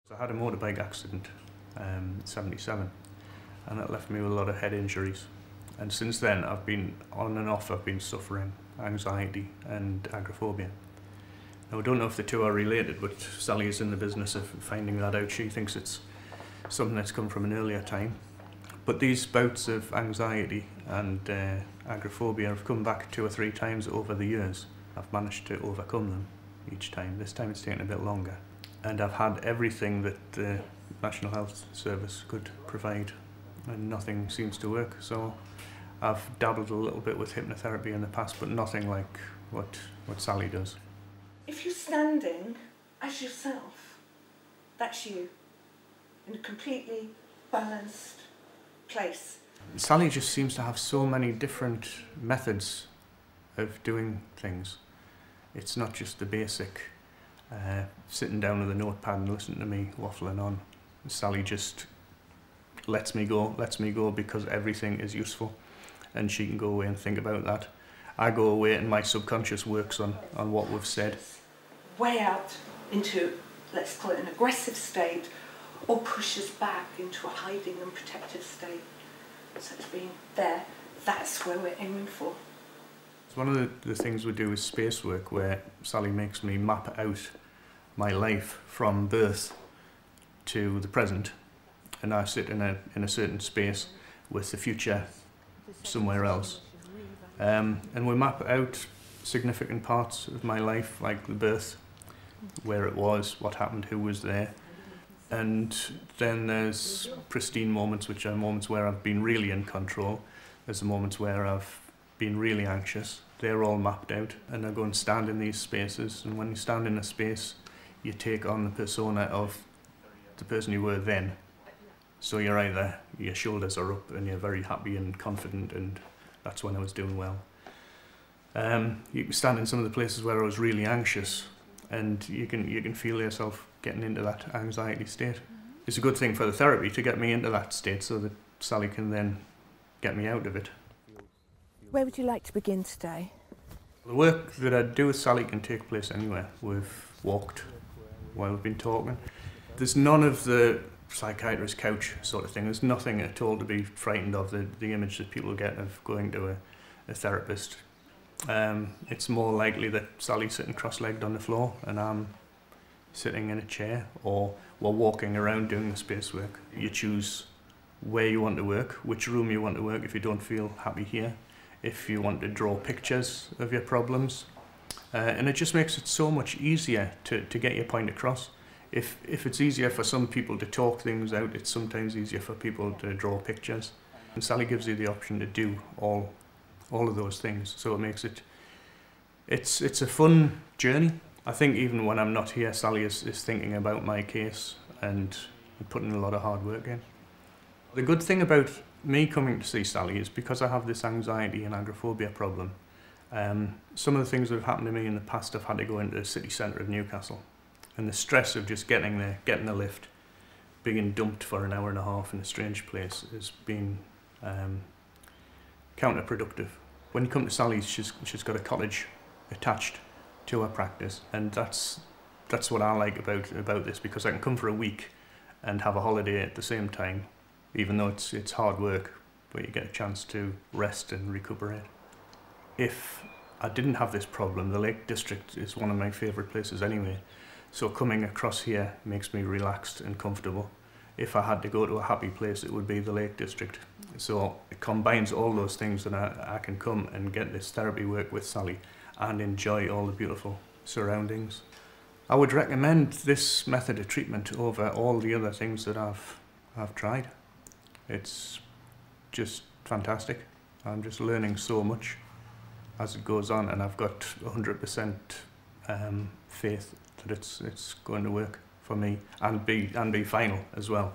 I had a motorbike accident in '77 and that left me with a lot of head injuries, and since then I've been on and off, I've been suffering anxiety and agoraphobia. Now I don't know if the two are related, but Sally is in the business of finding that out. She thinks it's something that's come from an earlier time. But these bouts of anxiety and agoraphobia have come back 2 or 3 times over the years. I've managed to overcome them each time. This time it's taken a bit longer. And I've had everything that the National Health Service could provide, and nothing seems to work. So I've dabbled a little bit with hypnotherapy in the past, but nothing like what Sally does. If you're standing as yourself, that's you, in a completely balanced place. Sally just seems to have so many different methods of doing things. It's not just the basic sitting down with a notepad and listening to me waffling on. Sally just lets me go because everything is useful, and she can go away and think about that. I go away and my subconscious works on what we've said. Way out into, let's call it an aggressive state, or push us back into a hiding and protective state. So it's being there, that's where we're aiming for. One of the things we do is space work, where Sally makes me map out my life from birth to the present, and I sit in a certain space with the future somewhere else. And we map out significant parts of my life, like the birth, where it was, what happened, who was there. And then there's pristine moments, which are moments where I've been really in control. There's the moments where I've been really anxious. They're all mapped out, and I go and stand in these spaces. And when you stand in a space, you take on the persona of the person you were then. So you're either, your shoulders are up and you're very happy and confident, and that's when I was doing well. You can stand in some of the places where I was really anxious, and you can feel yourself getting into that anxiety state. It's a good thing for the therapy to get me into that state so that Sally can then get me out of it. Where would you like to begin today? The work that I do with Sally can take place anywhere. We've walked while we've been talking. There's none of the psychiatrist's couch sort of thing. There's nothing at all to be frightened of, the image that people get of going to a therapist. It's more likely that Sally's sitting cross-legged on the floor and I'm sitting in a chair, or we're walking around doing the space work. You choose where you want to work, which room you want to work if you don't feel happy here, if you want to draw pictures of your problems. And it just makes it so much easier to get your point across. If it's easier for some people to talk things out, it's sometimes easier for people to draw pictures. And Sally gives you the option to do all of those things, so it makes it's a fun journey. I think even when I'm not here, Sally is thinking about my case and putting a lot of hard work in. The good thing about me coming to see Sally is because I have this anxiety and agoraphobia problem. Some of the things that have happened to me in the past, I've had to go into the city centre of Newcastle, and the stress of just getting there, getting a lift, being dumped for an hour and a half in a strange place has been counterproductive. When you come to Sally's, she's got a cottage attached to her practice, and that's what I like about this, because I can come for a week and have a holiday at the same time, even though it's hard work, but you get a chance to rest and recuperate. If I didn't have this problem, the Lake District is one of my favourite places anyway, so coming across here makes me relaxed and comfortable. If I had to go to a happy place, it would be the Lake District. So it combines all those things that I can come and get this therapy work with Sally and enjoy all the beautiful surroundings. I would recommend this method of treatment over all the other things that I've tried. It's just fantastic. I'm just learning so much as it goes on, and I've got 100% faith that it's going to work for me and be final as well.